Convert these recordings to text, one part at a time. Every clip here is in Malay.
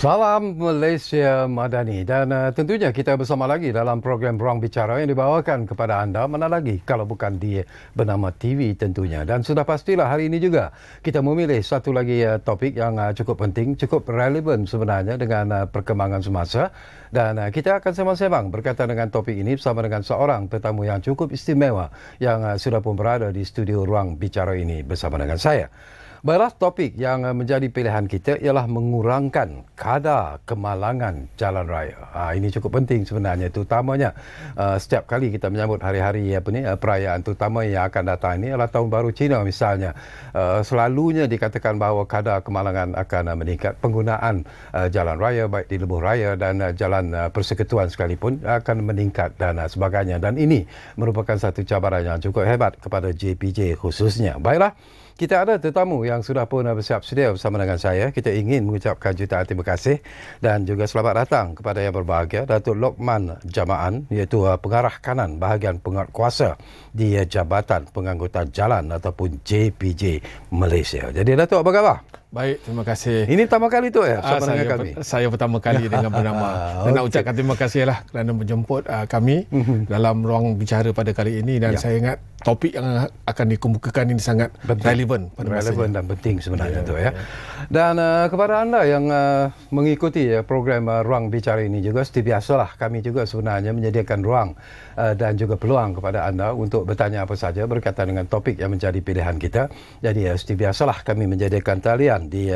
Salam Malaysia Madani dan tentunya kita bersama lagi dalam program Ruang Bicara yang dibawakan kepada anda mana lagi kalau bukan di bernama TV tentunya. Dan sudah pastilah hari ini juga kita memilih satu lagi topik yang cukup penting, cukup relevan sebenarnya dengan perkembangan semasa, dan kita akan sembang-sembang berkaitan dengan topik ini bersama dengan seorang tetamu yang cukup istimewa yang sudah pun berada di studio Ruang Bicara ini bersama dengan saya. Baiklah, topik yang menjadi pilihan kita ialah mengurangkan kadar kemalangan jalan raya. Ini cukup penting sebenarnya, terutamanya setiap kali kita menyambut hari-hari perayaan terutama yang akan datang ini adalah Tahun Baru Cina misalnya. Selalunya dikatakan bahawa kadar kemalangan akan meningkat. Penggunaan jalan raya baik di lebuh raya dan jalan persekutuan sekalipun akan meningkat dan sebagainya. Dan ini merupakan satu cabaran yang cukup hebat kepada JPJ khususnya. Baiklah, kita ada tetamu yang sudah pun bersiap sedia bersama dengan saya. Kita ingin mengucapkan jutaan terima kasih dan juga selamat datang kepada yang berbahagia Datuk Lokman Jamaan, iaitu pengarah kanan bahagian penguatkuasa di Jabatan Pengangkutan Jalan ataupun JPJ Malaysia. Jadi Datuk, apa khabar? Baik, terima kasih. Ini pertama kali tu ya bersama dengan kami? Saya pertama kali dengan bernama. Dan nak ucapkan terima kasihlah kerana menjemput kami dalam ruang bicara pada kali ini. Dan saya ingat topik yang akan dikemukakan ini sangat relevan pada masanya. Dan penting sebenarnya tu ya. Dan kepada anda yang mengikuti program Ruang Bicara ini juga, seperti biasalah kami juga sebenarnya menyediakan ruang dan juga peluang kepada anda untuk bertanya apa saja berkaitan dengan topik yang menjadi pilihan kita. Jadi seperti biasalah kami menyediakan talian di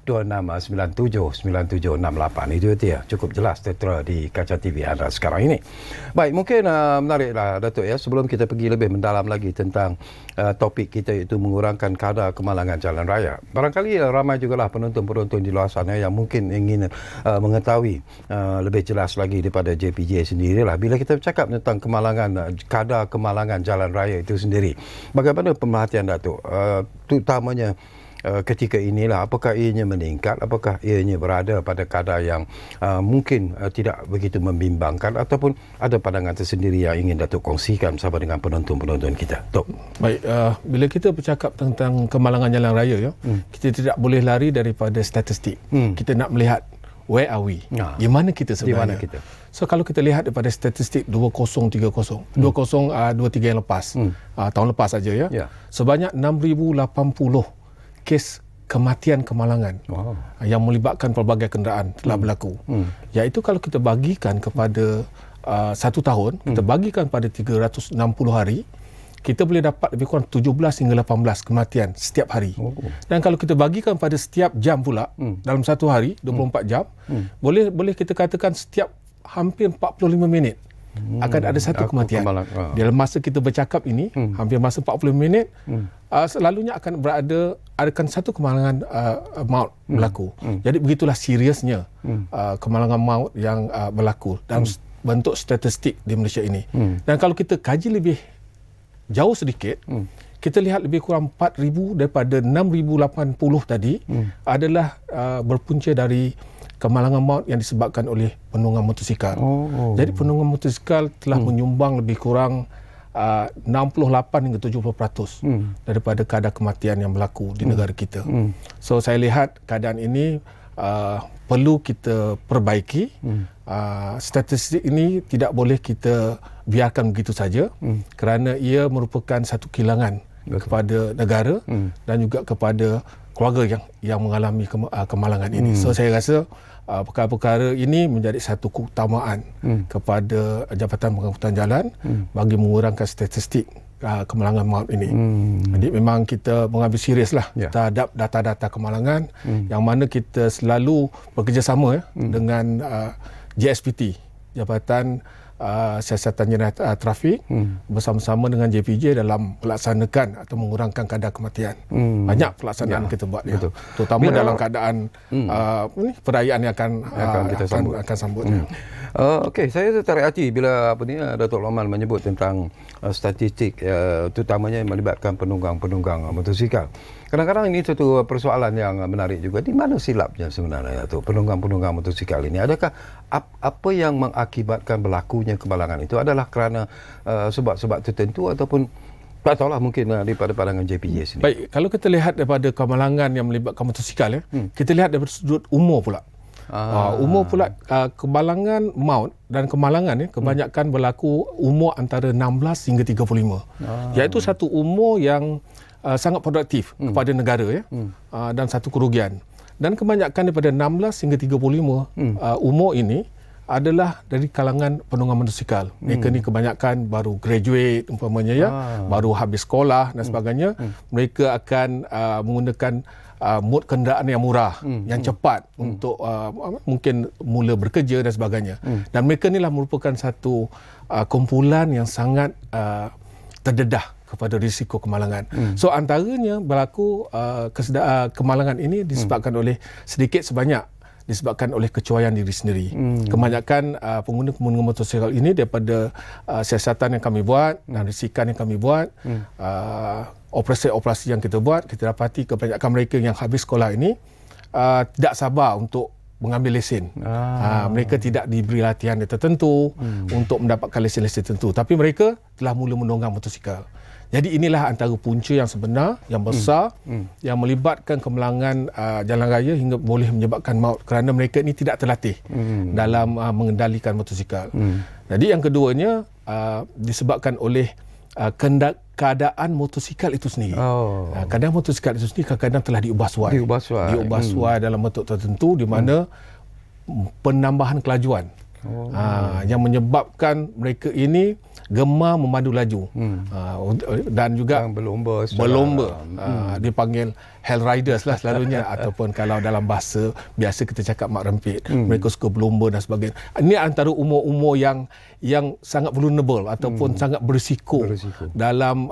03-2697-9768. Itu dia, cukup jelas tertera di kaca TV anda sekarang ini. Baik, mungkin menariklah Datuk ya, sebelum kita pergi lebih mendalam lagi tentang topik kita, iaitu mengurangkan kadar kemalangan jalan raya. Barangkali ramai jugalah penonton-penonton di luar sana yang mungkin ingin mengetahui lebih jelas lagi daripada JPJ sendirilah. Bila kita bercakap tentang kadar kemalangan jalan raya itu sendiri, bagaimana pemerhatian Datuk? Terutamanya ketika inilah, apakah ianya meningkat, apakah ianya berada pada kadar yang mungkin tidak begitu membimbangkan, ataupun ada pandangan tersendiri yang ingin Datuk kongsikan bersama dengan penonton-penonton kita? Tok. Baik, bila kita bercakap tentang kemalangan jalan raya ya, kita tidak boleh lari daripada statistik. Kita nak melihat where are we? Di mana kita sebenarnya? Di mana kita? So kalau kita lihat daripada statistik 2023 yang lepas, tahun lepas saja ya, sebanyak 6,080 kes kematian kemalangan yang melibatkan pelbagai kenderaan telah berlaku. Iaitu kalau kita bagikan kepada satu tahun, kita bagikan pada 360 hari, kita boleh dapat lebih kurang 17 hingga 18 kematian setiap hari. Dan kalau kita bagikan pada setiap jam pula, dalam satu hari 24 jam, boleh kita katakan setiap hampir 45 minit akan ada satu kematian. Dalam masa kita bercakap ini, hampir masa 45 minit, selalunya akan satu kemalangan maut berlaku. Jadi begitulah seriusnya kemalangan maut yang berlaku dalam bentuk statistik di Malaysia ini. Dan kalau kita kaji lebih jauh sedikit, kita lihat lebih kurang 4,000 daripada 6,080 tadi adalah berpunca dari kemalangan maut yang disebabkan oleh penunggang motosikal. Jadi penunggang motosikal telah menyumbang lebih kurang 68 hingga 70% daripada kadar kematian yang berlaku di negara kita. So saya lihat keadaan ini perlu kita perbaiki. Statistik ini tidak boleh kita biarkan begitu saja, kerana ia merupakan satu kehilangan kepada negara dan juga kepada keluarga yang mengalami kemalangan ini. So saya rasa perkara-perkara ini menjadi satu keutamaan kepada Jabatan Pengangkutan Jalan bagi mengurangkan statistik kemalangan maut ini. Jadi memang kita mengambil seriuslah terhadap data-data kemalangan, yang mana kita selalu bekerjasama dengan JSPT, Jabatan Siasatan Jenayah Trafik, bersama-sama dengan JPJ dalam melaksanakan atau mengurangkan kadar kematian. Banyak pelaksanaan kita buat, terutama dalam keadaan perayaan yang akan sambut. Okey, saya tertarik hati bila Datuk Lokman menyebut tentang statistik, terutamanya melibatkan penunggang motosikal. Kadang-kadang ini satu persoalan yang menarik juga. Di mana silapnya sebenarnya tu penunggang motosikal ini? Adakah apa yang mengakibatkan berlakunya kemalangan itu adalah kerana sebab-sebab tertentu, ataupun Tak tahulah mungkin daripada pandangan JPJ sini. Baik, kalau kita lihat daripada kemalangan yang melibatkan motosikal kita lihat daripada sudut umur pula. Umur pula kemalangan maut dan kemalangan kebanyakan berlaku umur antara 16 hingga 35. Iaitu satu umur yang sangat produktif kepada negara dan satu kerugian. Dan kebanyakan daripada 16 hingga 35 umur ini adalah dari kalangan penunggang motosikal. Mereka ni kebanyakan baru graduate umpamanya baru habis sekolah dan sebagainya. Mereka akan menggunakan mod kenderaan yang murah, yang cepat untuk mungkin mula bekerja dan sebagainya. Dan mereka inilah merupakan satu kumpulan yang sangat terdedah kepada risiko kemalangan. So antaranya berlaku kemalangan ini disebabkan oleh sedikit sebanyak disebabkan oleh kecuaian diri sendiri. Kebanyakan pengguna motosikal ini daripada siasatan yang kami buat dan risikan yang kami buat, operasi-operasi yang kita buat, kita dapati kebanyakan mereka yang habis sekolah ini tidak sabar untuk mengambil lesen. Mereka tidak diberi latihan yang tertentu untuk mendapatkan lesen-lesen tertentu. Tapi mereka telah mula menunggang motosikal. Jadi inilah antara punca yang sebenar, yang besar, yang melibatkan kemalangan jalan raya hingga boleh menyebabkan maut kerana mereka ini tidak terlatih dalam mengendalikan motosikal. Jadi yang keduanya disebabkan oleh keadaan motosikal itu sendiri. Keadaan motosikal itu sendiri kadang-kadang telah diubah suai dalam bentuk tertentu di mana penambahan kelajuan yang menyebabkan mereka ini gemar memandu laju dan juga berlomba dipanggil hell riders lah selalunya ataupun kalau dalam bahasa biasa kita cakap mak rempit, mereka suka berlomba dan sebagainya. Ini antara umur-umur yang sangat vulnerable ataupun sangat berisiko dalam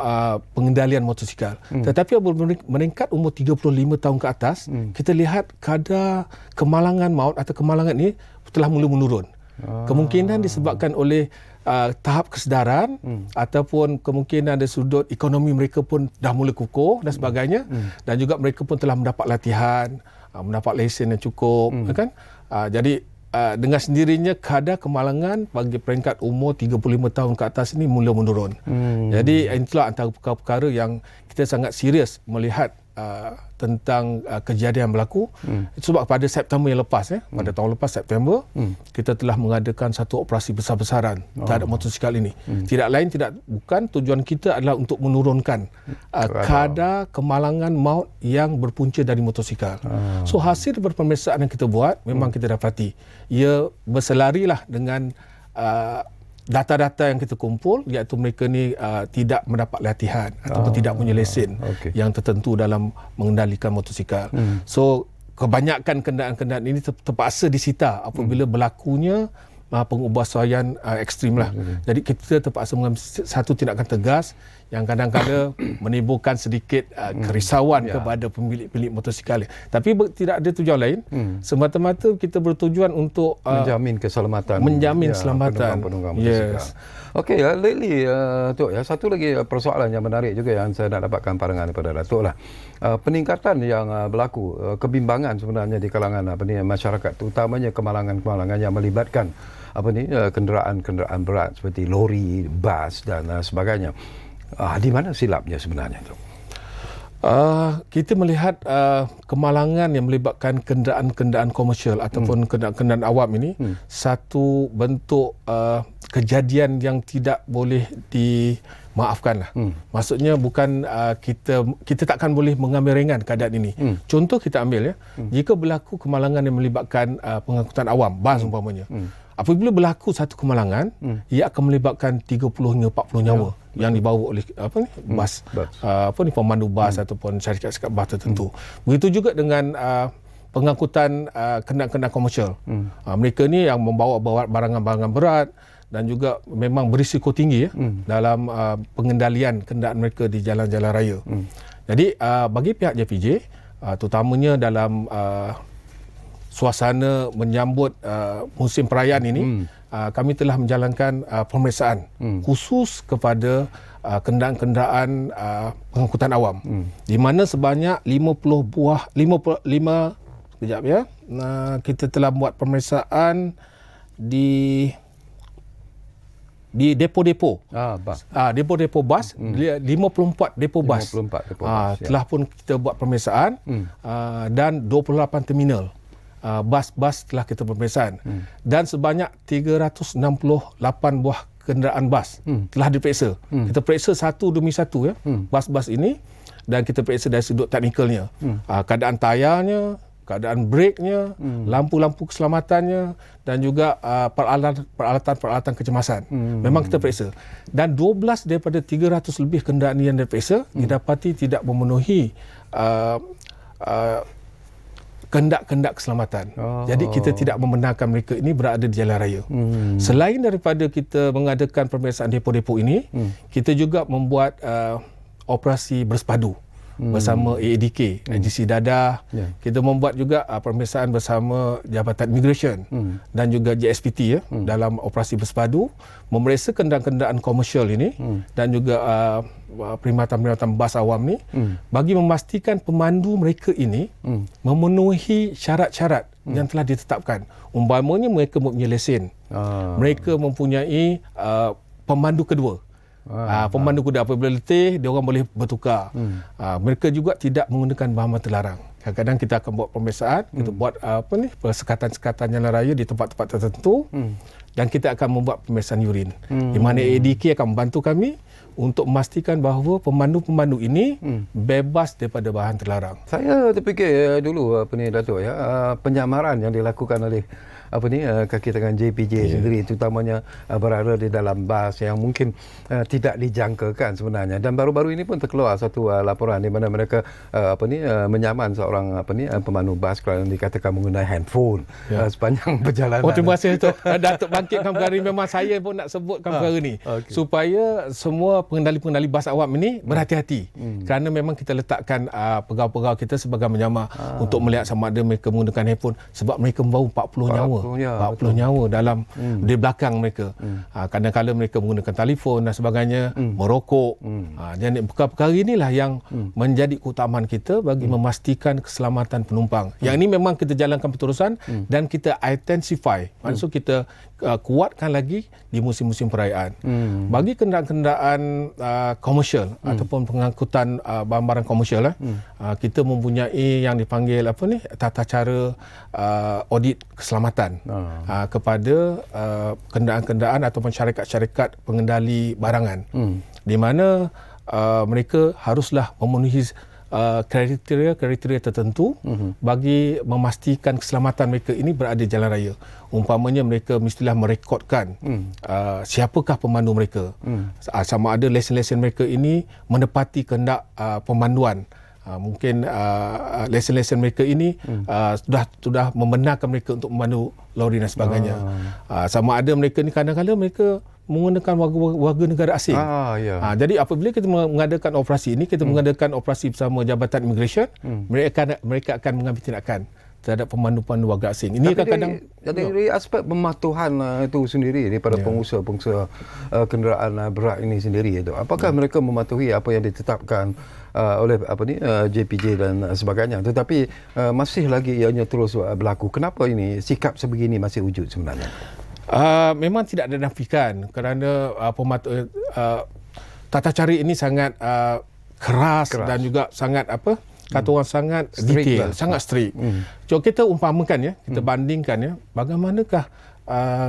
pengendalian motosikal. Tetapi apabila meningkat umur 35 tahun ke atas, kita lihat kadar kemalangan maut atau kemalangan ini telah mula menurun. Kemungkinan disebabkan oleh tahap kesedaran ataupun kemungkinan dari sudut ekonomi mereka pun dah mula kukuh dan sebagainya, dan juga mereka pun telah mendapat latihan, mendapat lesen yang cukup, kan? Jadi dengan sendirinya kadar kemalangan bagi peringkat umur 35 tahun ke atas ini mula menurun. Jadi itulah antara perkara-perkara yang kita sangat serius melihat tentang kejadian berlaku. Sebab pada September yang lepas, pada tahun lepas September, kita telah mengadakan satu operasi besar-besaran terhadap motosikal ini. Bukan tujuan kita adalah untuk menurunkan kadar kemalangan maut yang berpunca dari motosikal. So hasil daripada pemeriksaan yang kita buat, memang kita dapati ia berselarilah dengan data-data yang kita kumpul, iaitu mereka ni tidak mendapat latihan ataupun tidak punya lesen yang tertentu dalam mengendalikan motosikal. So kebanyakan kenderaan-kenderaan ini terpaksa disita apabila berlakunya pengubahsuaian ekstrim lah. Jadi kita terpaksa mengambil satu tindakan tegas yang kadang-kadang menimbulkan sedikit kerisauan kepada pemilik-pemilik motosikal. Tapi tidak ada tujuan lain. Semata-mata kita bertujuan untuk menjamin keselamatan. Penunggang motosikal. Okey, lately Tok, satu lagi persoalan yang menarik juga yang saya nak dapatkan pandangan daripada Datuk lah. Peningkatan yang berlaku, kebimbangan sebenarnya di kalangan masyarakat, terutamanya kemalangan-kemalangan yang melibatkan kenderaan-kenderaan berat seperti lori, bas dan sebagainya. Di mana silapnya sebenarnya tu? Kita melihat kemalangan yang melibatkan kenderaan-kenderaan komersial ataupun kenderaan awam ini satu bentuk kejadian yang tidak boleh dimaafkan lah. Maksudnya bukan kita takkan boleh mengambil ringan keadaan ini. Contoh kita ambil jika berlaku kemalangan yang melibatkan pengangkutan awam, bas umpamanya. Apabila berlaku satu kemalangan, ia akan melibatkan 30 hingga 40 nyawa yang dibawa oleh bas, pemandu bas ataupun syarikat-syarikat bas tertentu. Begitu juga dengan pengangkutan kenderaan-kenderaan komersial. Mereka ni yang membawa barangan-barangan berat dan juga memang berisiko tinggi dalam pengendalian kenderaan mereka di jalan-jalan raya. Jadi bagi pihak JPJ, terutamanya dalam suasana menyambut musim perayaan ini, kami telah menjalankan pemeriksaan khusus kepada kenderaan-kenderaan pengangkutan awam, di mana sebanyak 55 kita telah buat pemeriksaan di di depo-depo. Bas. Depo-depo bas, 54 depo bas. 54 depo bas. Telah pun kita buat pemeriksaan dan 28 terminal. Bas-bas telah kita pemeriksaan. Dan sebanyak 368 buah kenderaan bas telah diperiksa. Kita periksa satu demi satu bas-bas ini, dan kita periksa dari sudut teknikalnya. Keadaan tayarnya, keadaan breknya, lampu-lampu keselamatannya, dan juga peralatan-peralatan kecemasan. Memang kita periksa. Dan 12 daripada 300 lebih kenderaan yang diperiksa didapati tidak memenuhi kehendak-kehendak keselamatan. Jadi kita tidak membenarkan mereka ini berada di jalan raya. Selain daripada kita mengadakan pemeriksaan depo-depo ini, kita juga membuat operasi bersepadu bersama AADK, Agensi Dadah. Kita membuat juga pemeriksaan bersama Jabatan Immigration dan juga JSPT dalam operasi bersepadu, memeriksa kenderaan-kenderaan komersial ini dan juga perkhidmatan-perkhidmatan bas awam ni, bagi memastikan pemandu mereka ini memenuhi syarat-syarat yang telah ditetapkan. Umpamanya mereka mempunyai lesen, mereka mempunyai pemandu kedua. Pemandu kuda apabila letih, dia orang boleh bertukar. Mereka juga tidak menggunakan bahan terlarang. Kadang-kadang kita akan buat pemeriksaan, kita buat persekatan-sekatan jalan raya di tempat-tempat tertentu, dan kita akan membuat pemeriksaan urin. Di mana ADK akan membantu kami untuk memastikan bahawa pemandu-pemandu ini bebas daripada bahan terlarang. Saya terfikir dulu Datuk, penyamaran yang dilakukan oleh kaki tangan JPJ sendiri, terutamanya berada di dalam bas yang mungkin tidak dijangkakan sebenarnya, dan baru-baru ini pun terkeluar satu laporan di mana mereka menyaman seorang pemandu bas kerana dikatakan menggunakan handphone sepanjang perjalanan. Terima kasih Datuk bangkitkan perkara ini. Memang saya pun nak sebutkan perkara ini supaya semua pengendali-pengendali bas awam ini berhati-hati, kerana memang kita letakkan pegawai-pegawai kita sebagai menyamar untuk melihat sama ada mereka menggunakan handphone, sebab mereka membawa 40 nyawa. 40 nyawa dalam di belakang mereka. Kadang-kadang mereka menggunakan telefon dan sebagainya, merokok. Jadi perkara-perkara inilah yang menjadi keutamaan kita bagi memastikan keselamatan penumpang. Yang ini memang kita jalankan berterusan dan kita intensify. Maksud kita kuatkan lagi di musim-musim perayaan. Bagi kenderaan-kenderaan komersial ataupun pengangkutan barang-barang komersial, kita mempunyai yang dipanggil tata cara audit keselamatan kepada kenderaan-kenderaan ataupun syarikat-syarikat pengendali barangan, di mana mereka haruslah memenuhi kriteria tertentu bagi memastikan keselamatan mereka ini berada di jalan raya. Umpamanya mereka mestilah merekodkan siapakah pemandu mereka, sama ada lesen-lesen mereka ini menepati kehendak pemanduan. Mungkin lesen-lesen mereka ini sudah membenarkan mereka untuk memandu lori dan sebagainya. Sama ada mereka ni kadang-kadang mereka menggunakan warga negara asing. Jadi apabila kita mengadakan operasi ini, kita mengadakan operasi bersama Jabatan Immigration, mereka akan mengambil tindakan terhadap pemandu-pemandu warga asing. Ini kadang-kadang dari aspek pematuhan itu sendiri daripada pengusaha-pengusaha kenderaan berat ini sendiri itu, apakah mereka mematuhi apa yang ditetapkan oleh JPJ dan sebagainya, tetapi masih lagi ianya terus berlaku? Kenapa ini sikap sebegini masih wujud sebenarnya? Memang tidak ada nafikan, kerana tata cara ini sangat keras dan juga sangat kata orang sangat detail, sangat strict. Cuma kita umpamakan kita bandingkan bagaimanakah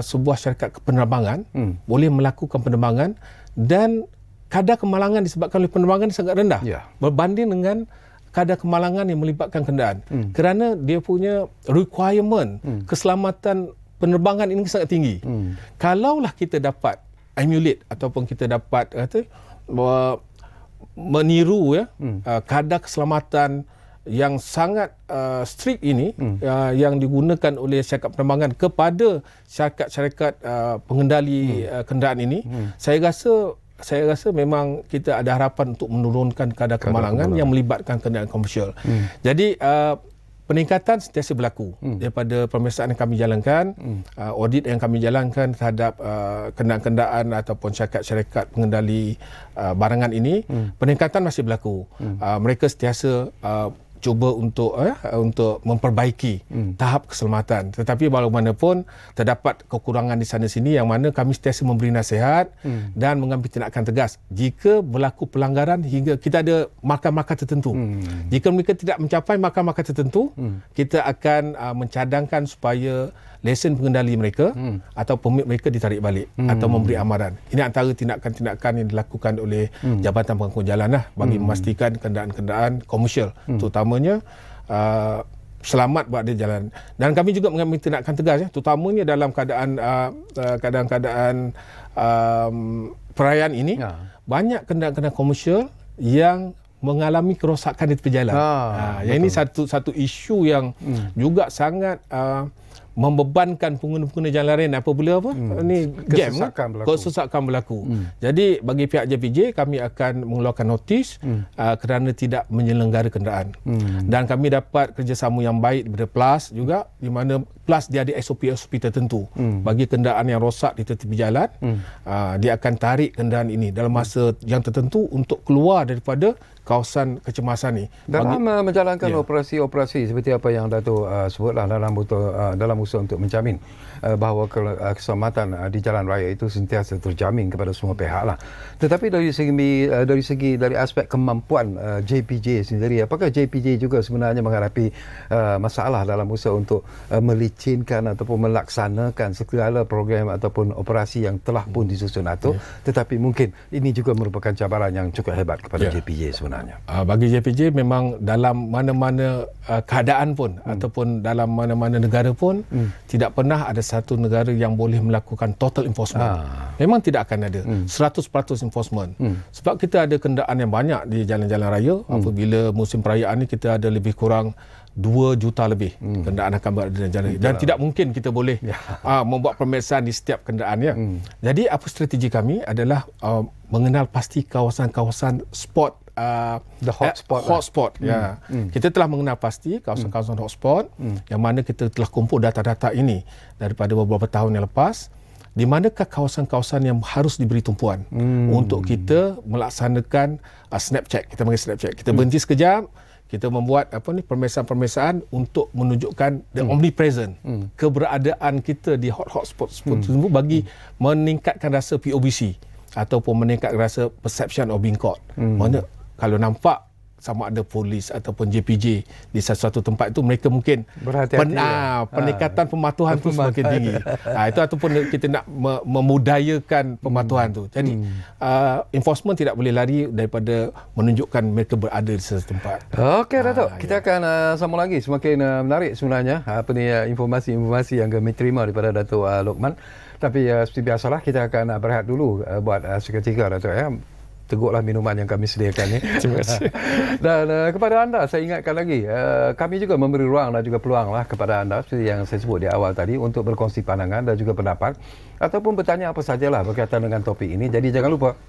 sebuah syarikat penerbangan boleh melakukan penerbangan dan kadar kemalangan disebabkan oleh penerbangan sangat rendah berbanding dengan kadar kemalangan yang melibatkan kenderaan. Kerana dia punya requirement keselamatan penerbangan ini sangat tinggi. Kalaulah kita dapat emulate ataupun kita dapat meniru kadar keselamatan yang sangat strict ini yang digunakan oleh syarikat penerbangan kepada syarikat-syarikat pengendali kenderaan ini, saya rasa memang kita ada harapan untuk menurunkan kadar kemalangan yang melibatkan kenderaan komersial. Jadi peningkatan sentiasa berlaku daripada pemeriksaan yang kami jalankan, audit yang kami jalankan terhadap kenderaan-kenderaan ataupun syarikat-syarikat pengendali barangan ini, peningkatan masih berlaku. Mereka sentiasa cuba untuk memperbaiki tahap keselamatan. Tetapi bagaimanapun terdapat kekurangan di sana sini yang mana kami sentiasa memberi nasihat dan mengambil tindakan tegas jika berlaku pelanggaran hingga kita ada markah-markah tertentu. Jika mereka tidak mencapai markah-markah tertentu, kita akan mencadangkan supaya lesen pengendali mereka atau permit mereka ditarik balik atau memberi amaran. Ini antara tindakan-tindakan yang dilakukan oleh Jabatan Pengangkut Jalan bagi memastikan kenderaan-kenderaan komersial terutamanya selamat berada di jalan. Dan kami juga mengambil tindakan tegas terutamanya dalam keadaan perayaan ini banyak kenderaan-kenderaan komersial yang mengalami kerosakan di tepi jalan. Yang ini satu isu yang juga sangat membebankan pengguna-pengguna jalan lain apabila kesesakan berlaku. Jadi bagi pihak JPJ kami akan mengeluarkan notis kerana tidak menyelenggara kenderaan. Dan kami dapat kerjasama yang baik daripada PLAS juga, di mana PLAS dia ada SOP tertentu bagi kenderaan yang rosak di tepi jalan. Dia akan tarik kenderaan ini dalam masa yang tertentu untuk keluar daripada kawasan kecemasan ni. Dalam menjalankan operasi-operasi seperti apa yang Dato' sebutlah dalam usaha untuk menjamin bahawa keselamatan di jalan raya itu sentiasa terjamin kepada semua pihak lah. Tetapi dari aspek kemampuan JPJ sendiri, apakah JPJ juga sebenarnya menghadapi masalah dalam usaha untuk melicinkan ataupun melaksanakan segala program ataupun operasi yang telah pun disusun atur, tetapi mungkin ini juga merupakan cabaran yang cukup hebat kepada JPJ sebenarnya. Bagi JPJ memang dalam mana-mana keadaan pun ataupun dalam mana-mana negara pun tidak pernah ada satu negara yang boleh melakukan total enforcement. Memang tidak akan ada 100% enforcement. Sebab kita ada kenderaan yang banyak di jalan-jalan raya. Apabila musim perayaan ni kita ada lebih kurang 2 juta lebih kenderaan akan berada di jalan. Dan tidak mungkin kita boleh membuat pemeriksaan di setiap kenderaan. Jadi apa strategi kami adalah mengenal pasti kawasan-kawasan spot, the hotspot. Kita telah mengenal pasti kawasan-kawasan hotspot yang mana kita telah kumpul data-data ini daripada beberapa tahun yang lepas, di manakah kawasan-kawasan yang harus diberi tumpuan untuk kita melaksanakan snap check. Kita panggil snap check. Kita berhenti sekejap, kita membuat pemeriksaan-pemeriksaan untuk menunjukkan the omnipresent keberadaan kita di hotspot tersebut bagi meningkatkan rasa POBC ataupun meningkatkan rasa perception of being caught. Maksudnya kalau nampak sama ada polis ataupun JPJ di satu tempat itu, mereka mungkin peningkatan pematuhan tu semakin tinggi. Itu ataupun kita nak memudayakan pematuhan tu. Jadi enforcement tidak boleh lari daripada menunjukkan mereka berada di satu tempat. Okey Dato', kita akan sambung lagi. Semakin menarik sebenarnya informasi-informasi yang kami terima daripada Dato' Lokman. Tapi seperti biasalah kita akan berehat dulu buat seketika Dato'. Teguklah minuman yang kami sediakan ni. Terima kasih. Dan kepada anda, saya ingatkan lagi, kami juga memberi ruang dan juga peluang lah kepada anda, seperti yang saya sebut di awal tadi, untuk berkongsi pandangan dan juga pendapat, ataupun bertanya apa sajalah berkaitan dengan topik ini. Jadi jangan lupa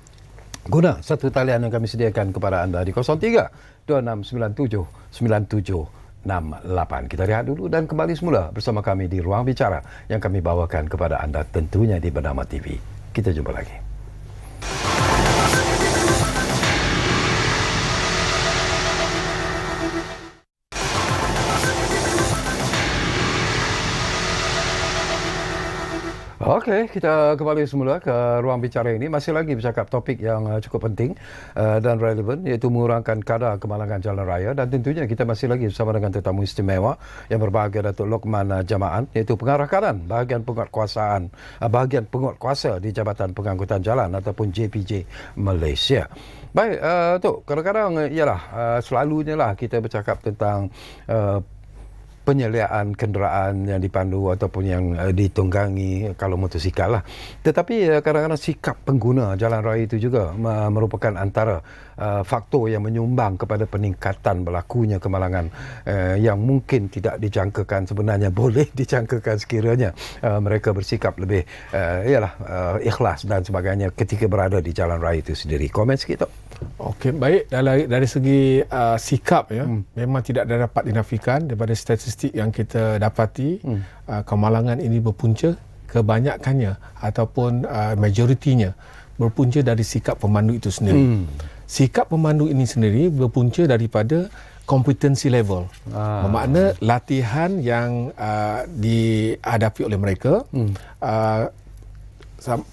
guna satu talian yang kami sediakan kepada anda di 03-2697-9768. Kita rehat dulu dan kembali semula bersama kami di Ruang Bicara yang kami bawakan kepada anda tentunya di Bernama TV. Kita jumpa lagi. Okey, kita kembali semula ke Ruang Bicara ini. Masih lagi bercakap topik yang cukup penting dan relevan, iaitu mengurangkan kadar kemalangan jalan raya. Dan tentunya kita masih lagi bersama dengan tetamu istimewa yang berbahagia, Dato' Lokman Jamaan, iaitu pengarah kanan bahagian penguatkuasa di Jabatan Pengangkutan Jalan ataupun JPJ Malaysia. Baik, Tok, kadang-kadang selalunya lah kita bercakap tentang penyeliaan kenderaan yang dipandu ataupun yang ditunggangi kalau motosikal lah. Tetapi kadang-kadang sikap pengguna jalan raya itu juga merupakan antara faktor yang menyumbang kepada peningkatan berlakunya kemalangan yang mungkin tidak dijangkakan, sebenarnya boleh dijangkakan sekiranya mereka bersikap lebih ikhlas dan sebagainya ketika berada di jalan raya itu sendiri. Komen sikit, Tok. Okey, baik. Dari segi sikap memang tidak dapat dinafikan daripada statistik yang kita dapati. Kemalangan ini berpunca kebanyakannya ataupun majoritinya berpunca dari sikap pemandu itu sendiri. Sikap pemandu ini sendiri berpunca daripada competency level. Bermakna latihan yang dihadapi oleh mereka,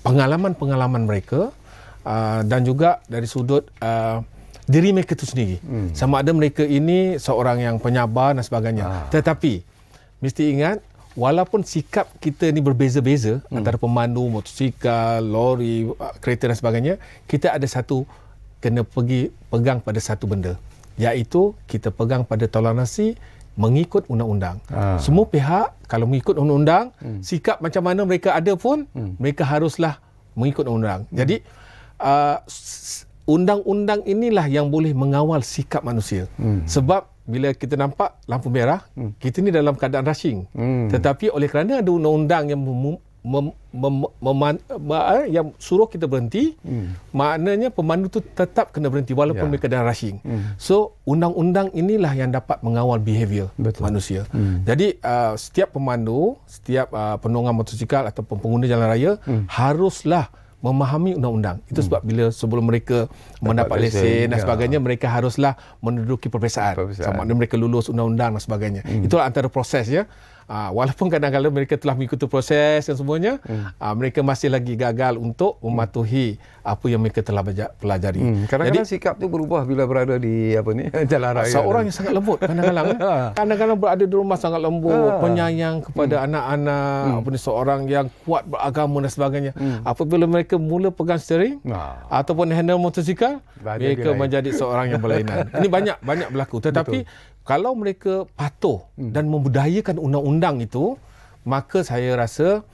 pengalaman-pengalaman mereka, dan juga dari sudut diri mereka itu sendiri. Sama ada mereka ini seorang yang penyabar dan sebagainya. Tetapi mesti ingat, walaupun sikap kita ni berbeza-beza antara pemandu motosikal, lori, kereta dan sebagainya, kita ada satu kena pegang pada satu benda, iaitu kita pegang pada toleransi mengikut undang-undang. Semua pihak kalau mengikut undang-undang, sikap macam mana mereka ada pun, mereka haruslah mengikut undang-undang. Jadi undang-undang inilah yang boleh mengawal sikap manusia. Sebab bila kita nampak lampu merah, kita ni dalam keadaan rushing. Tetapi oleh kerana ada undang-undang yang yang suruh kita berhenti, maknanya pemandu tu tetap kena berhenti walaupun mereka dalam rushing. So undang-undang inilah yang dapat mengawal behavior manusia. Jadi setiap pemandu, setiap penunggang motosikal ataupun pengguna jalan raya haruslah memahami undang-undang. Itu sebab bila sebelum mereka mendapat lesen dan sebagainya, mereka haruslah menduduki peperiksaan. Sama ada mereka lulus undang-undang dan sebagainya. Itulah antara prosesnya. Walaupun kadang-kadang mereka telah mengikuti proses dan semuanya, mereka masih lagi gagal untuk mematuhi apa yang mereka telah pelajari. Kadang-kadang sikap tu berubah bila berada di jalan raya. Seorang yang sangat lembut kadang-kadang berada di rumah sangat lembut, penyayang kepada anak-anak, seorang yang kuat beragama dan sebagainya. Apabila mereka mula pegang steering ataupun handle motosikal, mereka menjadi seorang yang berlainan. Ini banyak berlaku. Tetapi kalau mereka patuh dan membudayakan undang-undang itu, maka saya rasa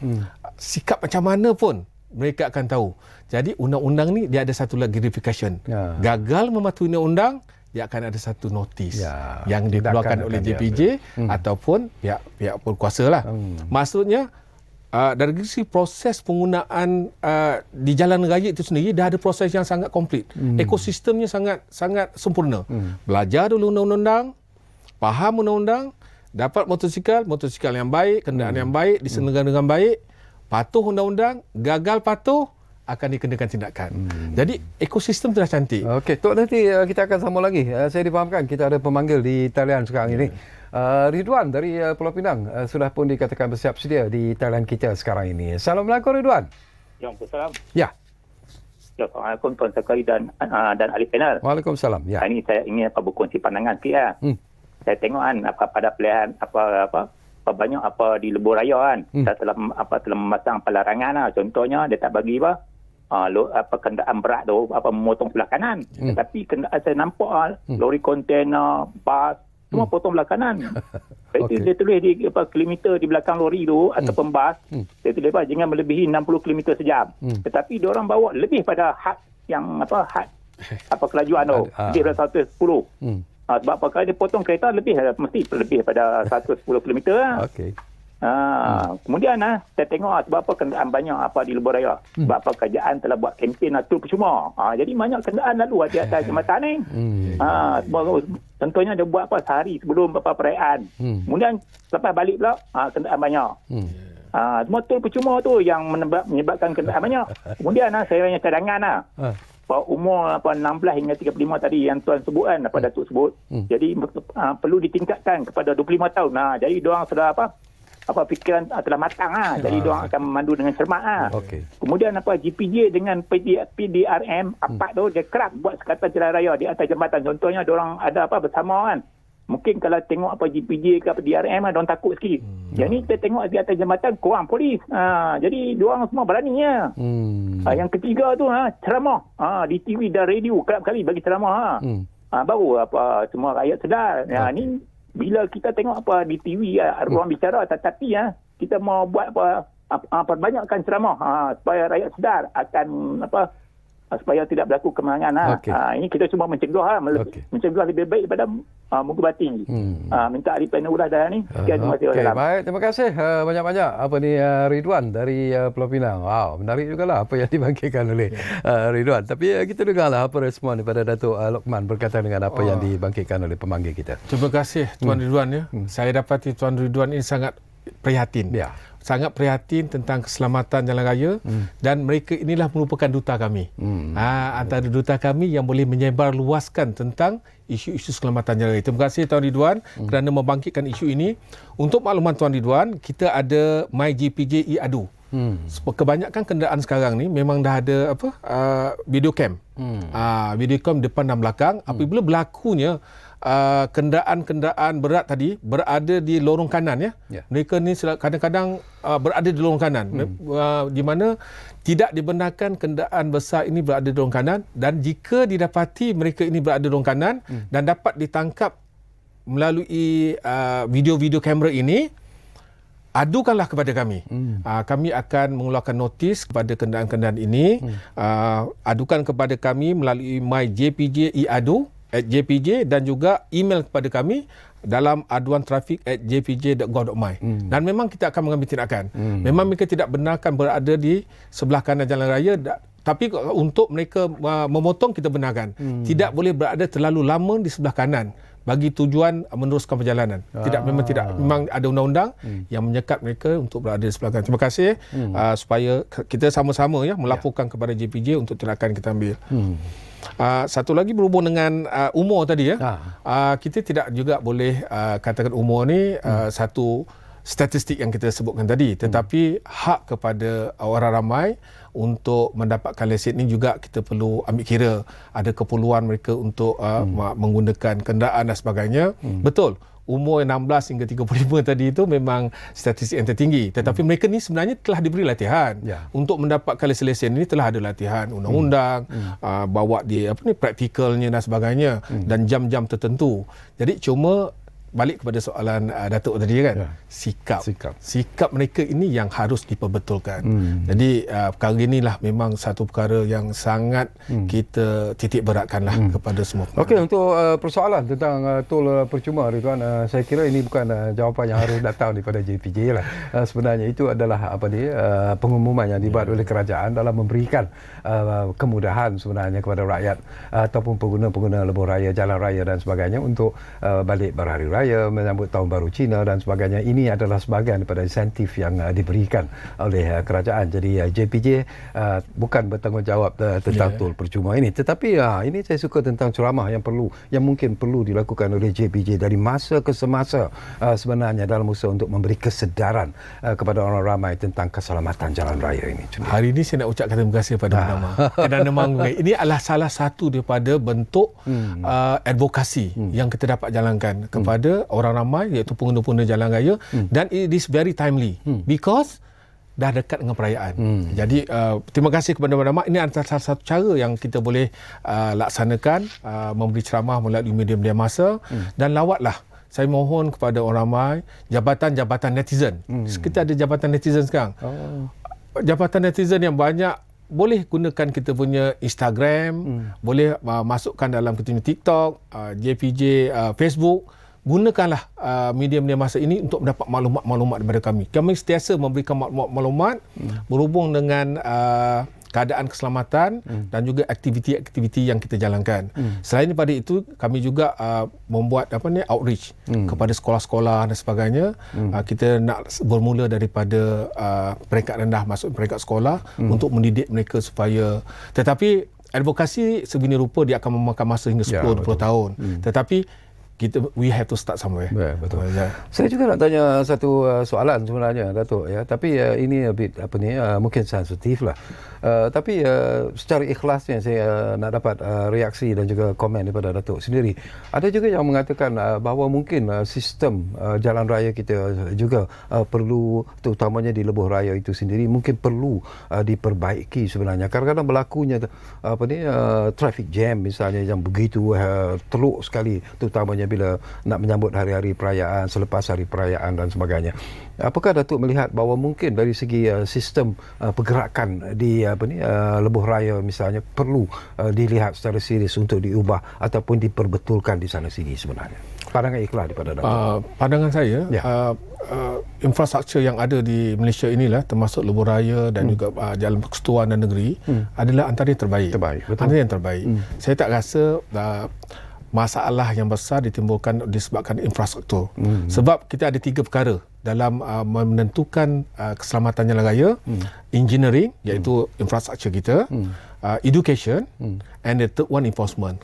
sikap macam mana pun mereka akan tahu. Jadi undang-undang ni dia ada satu lagi verification. Gagal mematuhi undang-undang, dia akan ada satu notis yang dikeluarkan oleh JPJ ataupun pihak berkuasa lah. Maksudnya dari segi proses penggunaan di jalan raya itu sendiri dah ada proses yang sangat komplit. Ekosistemnya sangat sempurna. Belajar dulu undang-undang, faham undang-undang, dapat motosikal yang baik, kenderaan yang baik, diselenggarakan dengan baik, patuh undang-undang, gagal patuh, akan dikenakan tindakan. Jadi ekosistem sudah cantik. Okey, Tok, nanti kita akan sambung lagi. Saya difahamkan kita ada pemanggil di talian sekarang ini. Ridwan dari Pulau Pinang sudah pun dikatakan bersiap sedia di talian kita sekarang ini. Assalamualaikum Ridwan. Waalaikumsalam. Ya. Assalamualaikum Tuan Sekretari dan ahli panel. Waalaikumsalam. Ya. Ini saya ingin berkongsi pandangan sikit lah. Saya tengok kan pada pilihan banyak di lebuh raya kan. Saya telah memasang pelarangan lah. Contohnya dia tak bagi kenderaan berat tu memotong sebelah kanan. Tetapi kenderaan saya nampak lori kontainer, bas semua potong belah kanan. Dia tulis di kilometer di belakang lori tu ataupun bas, dia tulis jangan melebihi 60 km sejam. Tetapi dia orang bawa lebih pada had yang kelajuan tu, lebih daripada 110. Sebab apa, kalau dia potong kereta mesti lebih pada 110 km lah. Kemudian saya tengok sebab apa kenderaan banyak di lebuh raya. Sebab apa kerajaan telah buat kempen tol percuma. Jadi banyak kenderaan lalu di atas jambatan ni. Contohnya dia buat sehari sebelum perayaan. Kemudian lepas balik pula kenderaan banyak. Semua tol percuma tu yang menyebabkan kenderaan banyak. Kemudian saya punya cadangan umur 16 hingga 35 tadi yang Tuan sebut kan, Datuk sebut. Jadi perlu ditingkatkan kepada 25 tahun. Jadi diorang sudah fikiran telah matang Jadi diorang akan memandu dengan cermat Kemudian GPJ dengan PDRM tu dia kerap buat sekatan jalan raya di atas jambatan. Contohnya diorang ada bersama kan. Mungkin kalau tengok GPJ ke PDRM diorang takut sikit. Jadi kita tengok di atas jambatan kurang polis. Jadi diorang semua berani ya. Yang ketiga tu ceramah di TV dan radio kerap kali bagi ceramah baru semua rakyat sedar. Ni bila kita tengok di TV ruang bicara, tetapi kita mau buat perbanyakkan ceramah supaya rakyat sedar akan supaya tidak berlaku kemenangan. Ini kita cuma mencegah mencegah lebih baik daripada mengubati. Minta ahli panel ulah dah ni. Terima kasih. Baik, terima kasih banyak-banyak Ridwan dari Pulau Pinang. Wow, menarik jugalah apa yang dibangkitkan oleh Ridwan. Tapi kita dengarlah apa respon daripada Datuk Lokman berkaitan dengan apa yang dibangkitkan oleh pemanggil kita. Terima kasih Tuan Ridwan ya. Saya dapati Tuan Ridwan ini sangat prihatin. sangat prihatin tentang keselamatan jalan raya dan mereka inilah merupakan duta kami. Antara duta kami yang boleh menyebar luaskan tentang isu-isu keselamatan jalan raya. Terima kasih Tuan Ridwan kerana membangkitkan isu ini. Untuk makluman Tuan Ridwan, kita ada MyJPJ e-Adu. Kebanyakan kenderaan sekarang ni memang dah ada video cam. Video cam depan dan belakang. Apabila berlakunya kenderaan-kenderaan berat tadi berada di lorong kanan, mereka ni kadang-kadang berada di lorong kanan, di mana tidak dibenarkan kenderaan besar ini berada di lorong kanan, dan jika didapati mereka ini berada di lorong kanan dan dapat ditangkap melalui video-video kamera ini, adukanlah kepada kami. Kami akan mengeluarkan notis kepada kenderaan-kenderaan ini. Adukan kepada kami melalui MyJPJ e-Adu @jpj dan juga email kepada kami dalam aduantrafik@jpj.gov.my. Dan memang kita akan mengambil tindakan. Memang mereka tidak benarkan berada di sebelah kanan jalan raya, tapi untuk mereka memotong kita benarkan. Tidak boleh berada terlalu lama di sebelah kanan bagi tujuan meneruskan perjalanan. Memang ada undang-undang yang menyekat mereka untuk berada di sebelah kanan. Terima kasih supaya kita sama-sama melaporkan kepada JPJ untuk tindakan kita ambil. Satu lagi berhubung dengan umur tadi, kita tidak juga boleh katakan umur ni satu statistik yang kita sebutkan tadi, tetapi hak kepada orang ramai untuk mendapatkan lesen ini juga kita perlu ambil kira. Ada keperluan mereka untuk menggunakan kenderaan dan sebagainya. Betul, umur 16 hingga 35 tadi itu memang statistik yang tertinggi, tetapi mereka ni sebenarnya telah diberi latihan. Untuk mendapatkan lesen ini telah ada latihan undang-undang, bawa di praktikalnya dan sebagainya, dan jam-jam tertentu. Jadi cuma balik kepada soalan Datuk tadi kan, sikap mereka ini yang harus diperbetulkan. Jadi perkara inilah memang satu perkara yang sangat kita titik beratkanlah kepada semua. Okey, untuk persoalan tentang tol percuma, Ridwan, saya kira ini bukan jawapan yang harus datang daripada JPJ lah. Sebenarnya itu adalah pengumuman yang dibuat oleh kerajaan dalam memberikan kemudahan sebenarnya kepada rakyat ataupun pengguna-pengguna lebuh raya, jalan raya dan sebagainya untuk balik berhari raya, menyambut tahun baru Cina dan sebagainya. Ini adalah sebahagian daripada insentif yang diberikan oleh kerajaan. Jadi JPJ bukan bertanggungjawab tentang tol percuma ini, tetapi ini saya suka tentang ceramah yang mungkin perlu dilakukan oleh JPJ dari masa ke semasa sebenarnya dalam usaha untuk memberi kesedaran kepada orang ramai tentang keselamatan jalan raya ini. Hari ini saya nak ucapkan terima kasih kepada Perdana Menteri. Ini adalah salah satu daripada bentuk advokasi yang kita dapat jalankan kepada orang ramai, iaitu pengguna-pengguna jalan raya, dan it is very timely because dah dekat dengan perayaan. Jadi terima kasih kepada Perdana. Ini antara salah satu cara yang kita boleh laksanakan, memberi ceramah melalui media-media masa, dan lawatlah. Saya mohon kepada orang ramai, jabatan-jabatan netizen. Kita ada jabatan netizen sekarang. Jabatan netizen yang banyak boleh gunakan kita punya Instagram, boleh masukkan dalam kita punya TikTok, JPJ, Facebook. Gunakanlah media-media masa ini untuk mendapat maklumat-maklumat daripada kami. Kami sentiasa memberikan maklumat berhubung dengan keadaan keselamatan dan juga aktiviti-aktiviti yang kita jalankan. Selain daripada itu, kami juga membuat outreach kepada sekolah-sekolah dan sebagainya. Kita nak bermula daripada peringkat rendah masuk peringkat sekolah untuk mendidik mereka supaya, tetapi advokasi sebegini rupa dia akan memakan masa hingga 10-20 tahun. Tetapi we have to start somewhere. Betul. Saya juga nak tanya satu soalan sebenarnya, Datuk, tapi ini a bit mungkin sensitif lah. Tapi secara ikhlasnya saya nak dapat reaksi dan juga komen daripada Datuk sendiri. Ada juga yang mengatakan bahawa mungkin sistem jalan raya kita juga perlu, terutamanya di lebuh raya itu sendiri, mungkin perlu diperbaiki sebenarnya. Kadang-kadang berlakunya traffic jam misalnya yang begitu teruk sekali, terutamanya bila nak menyambut hari-hari perayaan, selepas hari perayaan dan sebagainya. Apakah Datuk melihat bahawa mungkin dari segi sistem pergerakan di lebuh raya misalnya perlu dilihat secara serius untuk diubah ataupun diperbetulkan di sana sini sebenarnya? Pandangan ikhlas daripada Datuk. Pandangan saya, infrastruktur yang ada di Malaysia inilah, termasuk lebuh raya dan juga jalan persekutuan dan negeri, adalah antara yang terbaik. Antara yang terbaik. Saya tak rasa masalah yang besar ditimbulkan disebabkan infrastruktur. Sebab kita ada 3 perkara dalam menentukan keselamatan jalan raya, engineering iaitu infrastruktur kita, education, and the third one enforcement,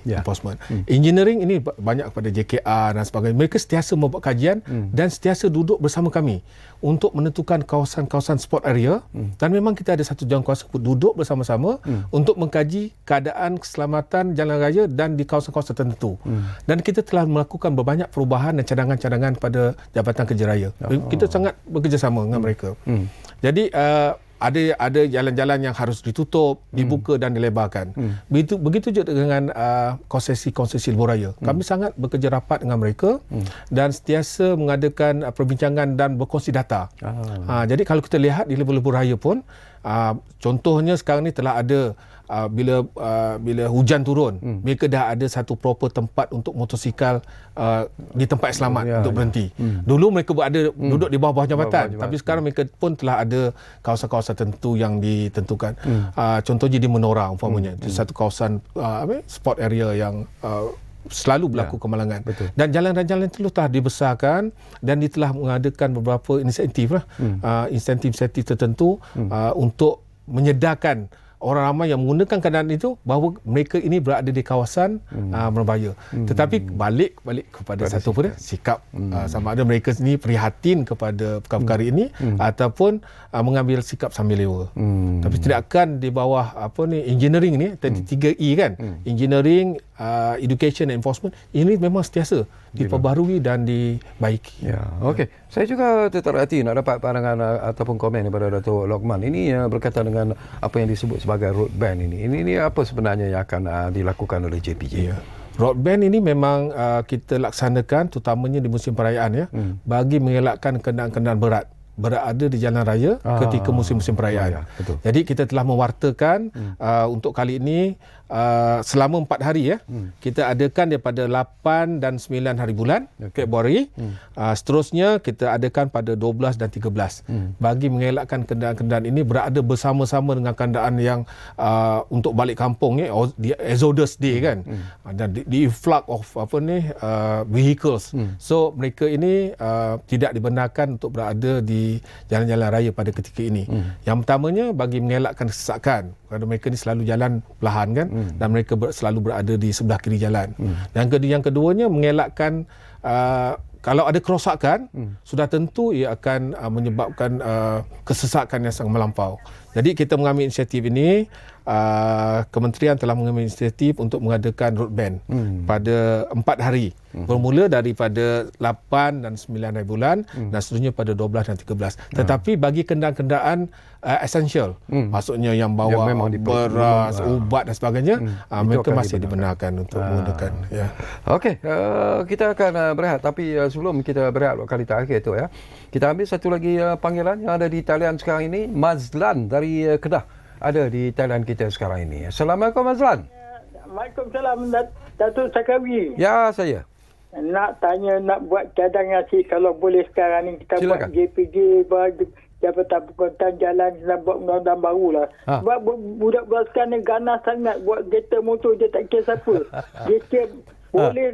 enforcement. Engineering ini banyak kepada JKR dan sebagainya. Mereka sentiasa membuat kajian dan sentiasa duduk bersama kami untuk menentukan kawasan-kawasan sport area, dan memang kita ada satu jangkauan duduk bersama-sama untuk mengkaji keadaan keselamatan jalan raya dan di kawasan-kawasan tertentu. Dan kita telah melakukan banyak perubahan dan cadangan-cadangan pada Jabatan Kerja Raya. Kita sangat bekerjasama dengan mereka. Jadi ada jalan-jalan yang harus ditutup, dibuka dan dilebarkan. Begitu juga dengan konsesi-konsesi lebuh raya. Kami sangat bekerja rapat dengan mereka dan sentiasa mengadakan perbincangan dan berkongsi data. Jadi kalau kita lihat di lebuh raya pun, contohnya sekarang ni telah ada bila hujan turun, mereka dah ada satu proper tempat untuk motosikal di tempat yang selamat untuk berhenti. Dulu mereka duduk di bawah jambatan, tapi sekarang mereka pun telah ada kawasan-kawasan tertentu yang ditentukan. Contohnya di Menora umpamanya, satu kawasan sport area yang selalu berlaku kemalangan. Betul. Dan jalan-jalan itu telah dibesarkan dan dia telah mengadakan beberapa insentif insentif tertentu untuk menyedarkan orang ramai yang menggunakan kenderaan itu bahawa mereka ini berada di kawasan berbahaya. Tetapi balik kepada satu sikap sama ada mereka ini prihatin kepada perkara-perkara ini ataupun mengambil sikap sambil lewa. Tapi tidak akan di bawah engineering ni, tadi 3E kan. Engineering, education and enforcement ini memang sentiasa diperbaharui dan dibaiki. Okey. Saya juga terhati nak dapat pandangan ataupun komen daripada Dato' Lokman. Ini berkaitan dengan apa yang disebut sebagai road ban ini. Ini apa sebenarnya yang akan dilakukan oleh JPJ? Road ban ini memang kita laksanakan terutamanya di musim perayaan bagi mengelakkan kenderaan-kenderaan berat berada di jalan raya ketika musim-musim perayaan. Jadi kita telah mewartakan untuk kali ini selama 4 hari kita adakan daripada 8 dan 9 hari bulan Februari. Seterusnya kita adakan pada 12 dan 13 bagi mengelakkan kenderaan-kenderaan ini berada bersama-sama dengan kenderaan yang untuk balik kampung di Exodus Day kan. Dan di influx of vehicles. So mereka ini tidak dibenarkan untuk berada di jalan-jalan raya pada ketika ini. Yang pertamanya bagi mengelakkan kesesakan, kerana mereka ni selalu jalan perlahan kan, dan mereka selalu berada di sebelah kiri jalan. Yang keduanya mengelakkan kalau ada kerosakan, sudah tentu ia akan menyebabkan kesesakan yang sangat melampau. Jadi kita mengambil inisiatif ini, kementerian telah mengambil inisiatif untuk mengadakan road ban pada 4 hari. Bermula daripada 8 dan 9 hari bulan dan seterusnya pada 12 dan 13. Tetapi bagi kenderaan-kenderaan essential, maksudnya yang bawa beras, ubat dan sebagainya, mereka masih dibenarkan untuk menggunakan. Okey, kita akan berehat, tapi sebelum kita berehat kali terakhir tu kita ambil satu lagi panggilan yang ada di talian sekarang ini. Mazlan dari Kedah ada di talian kita sekarang ini. Assalamualaikum Mazlan. Waalaikumsalam Datuk Sakawi. Ya, saya nak buat cadangan kalau boleh sekarang ni kita Silakan. buat JPJ bagi Jabatan Perkuatan Jalan, kita buat undang-undang baru lah. Sebab budak-budak sekarang ni ganas sangat buat kereta motor, dia tak kira siapa. Dia kira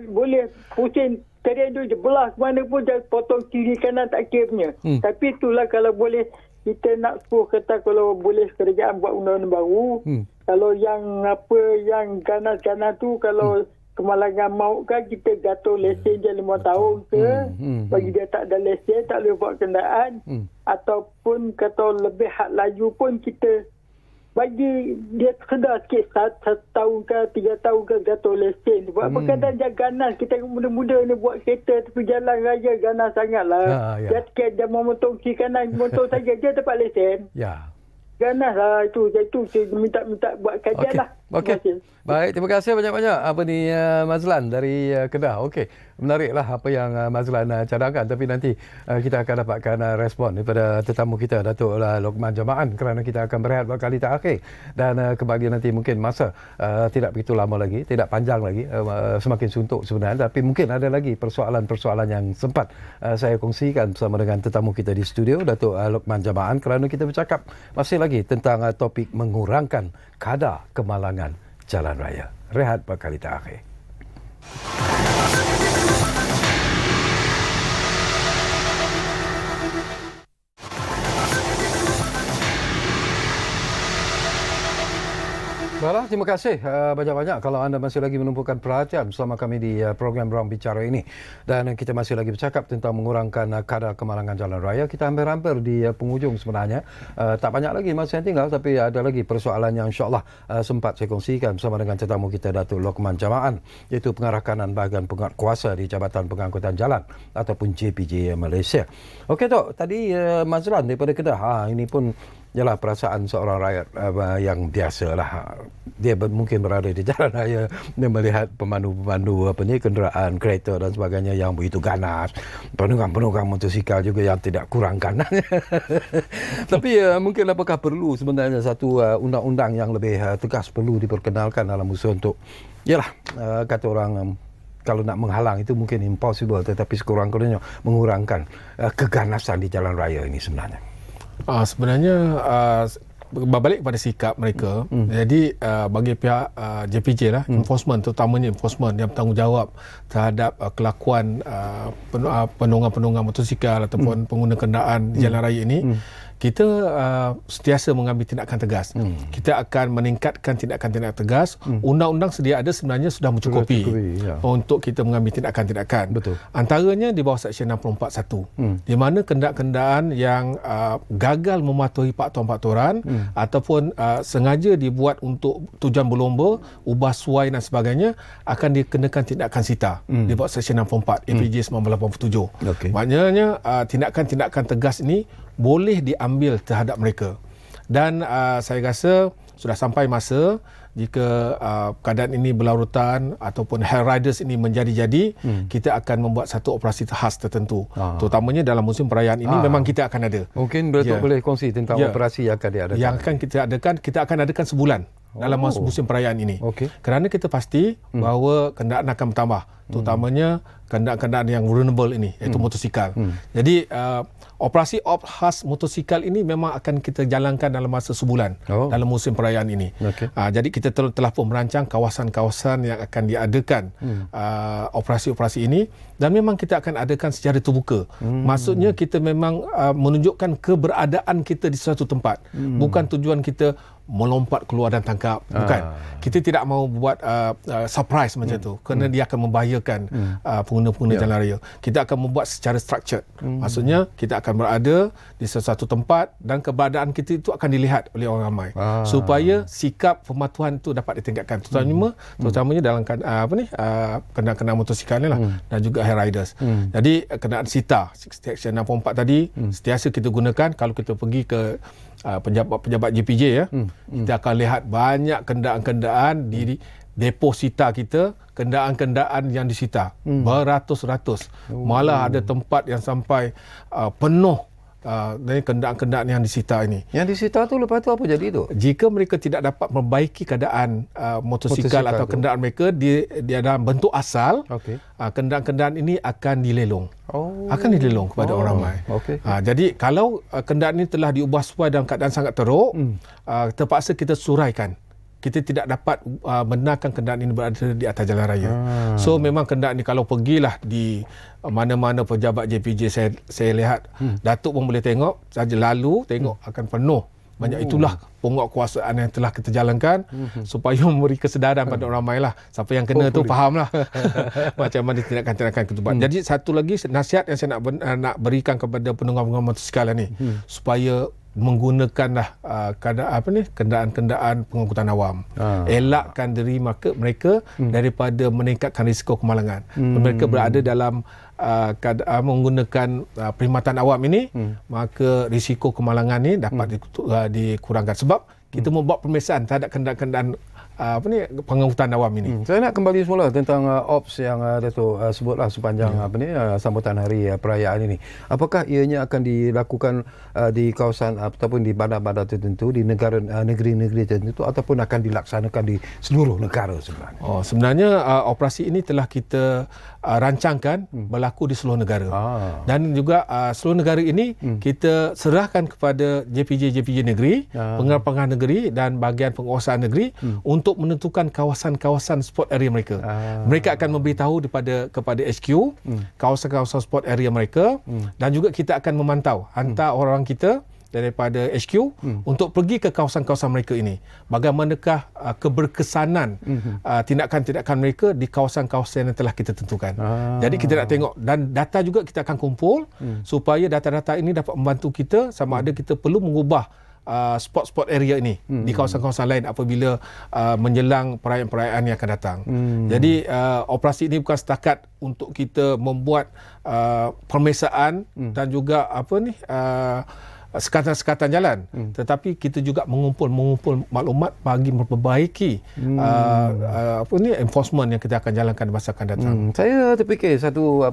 boleh pusing tereng tu je, belah mana pun dia potong kiri kanan tak kira punya. Tapi itulah kalau boleh kita nak suruh kata kalau boleh kerajaan buat undang-undang baru. Kalau yang ganas-ganas tu kalau kemalangan maut kan kita jatuh lesen je 5 tahun ke, bagi dia tak ada lesen tak boleh buat kenderaan, ataupun kata lebih had laju pun kita bagi dia sedar sikit 1 tahun ke 3 tahun ke jatuh lesen. Sebab kadang dia ganas, kita muda-muda ni buat kereta tepi jalan raya ganas sangat lah. Dia mau motong kiri kanan motor saja dia dapat lesen. Ganas lah itu minta buat kajian lah. Okey. Baik, terima kasih banyak-banyak Mazlan dari Kedah. Okey, menariklah apa yang Mazlan cadangkan, tapi nanti kita akan dapatkan respon daripada tetamu kita Datuk Lokman Jamaan, kerana kita akan berehat berkali terakhir dan kembali nanti mungkin masa tidak begitu lama lagi, tidak panjang lagi, semakin suntuk sebenarnya, tapi mungkin ada lagi persoalan-persoalan yang sempat saya kongsikan bersama dengan tetamu kita di studio Datuk Lokman Jamaan, kerana kita bercakap masih lagi tentang topik mengurangkan kadar kemalangan jalan raya. Rehat berkali terakhir. Baiklah, terima kasih banyak-banyak kalau anda masih lagi menumpukan perhatian bersama kami di program Ruang Bicara ini. Dan kita masih lagi bercakap tentang mengurangkan kadar kemalangan jalan raya. Kita hampir-hampir di penghujung sebenarnya. Tak banyak lagi masa yang tinggal, tapi ada lagi persoalan yang insyaAllah sempat saya kongsikan bersama dengan tetamu kita, Datuk Lokman Jamaan, iaitu pengarah kanan bahagian penguatkuasa di Jabatan Pengangkutan Jalan ataupun JPJ Malaysia. Okey Tok, tadi Mazlan daripada Kedah, ini pun ialah perasaan seorang rakyat yang biasalah. Dia mungkin berada di jalan raya, dia melihat pemandu-pemandu kenderaan, kereta dan sebagainya yang begitu ganas, penunggang-penunggang motosikal juga yang tidak kurang ganas. Tapi mungkin apakah perlu sebenarnya satu undang-undang yang lebih tegas perlu diperkenalkan dalam usaha untuk, yalah, kata orang, kalau nak menghalang itu mungkin impossible, tetapi sekurang-kurangnya mengurangkan keganasan di jalan raya ini sebenarnya. Sebenarnya berbalik pada sikap mereka. Jadi bagi pihak JPJ lah, enforcement, terutamanya enforcement yang bertanggungjawab terhadap kelakuan penunggang-penunggang motosikal ataupun pengguna kenderaan di jalan raya ini, kita sentiasa mengambil tindakan tegas. Kita akan meningkatkan tindakan-tindakan tegas. Undang-undang sedia ada sebenarnya sudah mencukupi untuk kita mengambil tindakan-tindakan. Betul. Antaranya di bawah Seksyen 64(1), di mana kenderaan-kenderaan yang gagal mematuhi peraturan-peraturan ataupun sengaja dibuat untuk tujuan berlomba, ubah suai dan sebagainya, akan dikenakan tindakan sita di bawah Seksyen 64 APJ 1987. Okay. Maknanya tindakan-tindakan tegas ini boleh diambil terhadap mereka. Dan saya rasa sudah sampai masa jika keadaan ini berlarutan ataupun hell riders ini menjadi-jadi, kita akan membuat satu operasi khas tertentu. Terutamanya dalam musim perayaan ini memang kita akan ada. Mungkin Datuk boleh kongsi tentang operasi yang akan diadakan. Yang akan kita akan adakan sebulan dalam musim perayaan ini. Kerana kita pasti bahawa kenderaan akan bertambah, terutamanya kenderaan-kenderaan yang vulnerable ini, iaitu motosikal. Jadi operasi khas motosikal ini memang akan kita jalankan dalam masa sebulan dalam musim perayaan ini. Jadi kita telah pun merancang kawasan-kawasan yang akan diadakan operasi-operasi ini, dan memang kita akan adakan secara terbuka. Maksudnya kita memang menunjukkan keberadaan kita di suatu tempat. Bukan tujuan kita melompat keluar dan tangkap. Bukan. Kita tidak mahu buat surprise macam tu, kerana dia akan membahayakan pengguna-pengguna jalan raya. Kita akan membuat secara structured. Maksudnya kita akan berada di sesuatu tempat dan keberadaan kita itu akan dilihat oleh orang ramai, supaya sikap pematuhan itu dapat ditingkatkan, terutamanya dalam kenderaan motosikal ni lah, dan juga high riders. Jadi kenderaan sita Seksyen 64 tadi sentiasa kita gunakan. Kalau kita pergi ke pejabat JPJ kita akan lihat banyak kenderaan-kenderaan di depo sita kita, kenderaan-kenderaan yang disita beratus-ratus. Malah ada tempat yang sampai penuh dari kenderaan-kenderaan yang disita ini. Yang disita tu lepas tu apa jadi tu? Jika mereka tidak dapat memperbaiki keadaan motosikal atau kenderaan mereka di dalam bentuk asal, kenderaan-kenderaan ini akan dilelong. Akan dilelong kepada orang ramai. Jadi kalau kenderaan ini telah diubah suai dalam keadaan sangat teruk, terpaksa kita suraikan. Kita tidak dapat benarkan kenderaan ini berada di atas jalan raya. So memang kenderaan ini kalau pergilah di mana-mana pejabat JPJ saya lihat, Datuk pun boleh tengok, saja lalu tengok akan penuh. Banyak itulah penguatkuasaan yang telah kita jalankan supaya memberi kesedaran pada orang ramai lah. Siapa yang kena tu fahamlah macam mana tindakan-tindakan kita buat. Jadi satu lagi nasihat yang saya nak berikan kepada penunggang-penunggang motosikal ni, supaya menggunakanlah kenderaan-kenderaan pengangkutan awam. Elakkan diri mereka daripada meningkatkan risiko kemalangan. Mereka berada dalam menggunakan perkhidmatan awam ini, maka risiko kemalangan ni dapat dikurangkan. Sebab kita membuat pemeriksaan terhadap kenderaan-kenderaan pengangkutan awam ini. Saya nak kembali semula tentang ops yang Datuk sebutlah sepanjang sambutan hari perayaan ini. Apakah ianya akan dilakukan di kawasan ataupun di bandar-bandar tertentu, di negeri-negeri tertentu, ataupun akan dilaksanakan di seluruh negara sebenarnya? Sebenarnya operasi ini telah kita rancangkan berlaku di seluruh negara. Dan juga seluruh negara ini kita serahkan kepada JPJ negeri, pengarah-pengarah negeri dan bahagian penguasaan negeri untuk menentukan kawasan-kawasan sport area mereka. Mereka akan memberitahu kepada HQ kawasan-kawasan sport area mereka, dan juga kita akan memantau, hantar orang kita daripada HQ untuk pergi ke kawasan-kawasan mereka ini. Bagaimanakah keberkesanan tindakan-tindakan mereka di kawasan-kawasan yang telah kita tentukan. Jadi kita nak tengok, dan data juga kita akan kumpul supaya data-data ini dapat membantu kita sama ada kita perlu mengubah spot-spot area ini di kawasan-kawasan lain apabila menjelang perayaan-perayaan yang akan datang. Jadi operasi ini bukan setakat untuk kita membuat pemeriksaan dan juga sekatan-sekatan jalan, tetapi kita juga mengumpul maklumat bagi memperbaiki enforcement yang kita akan jalankan di masa akan datang. Saya terfikir satu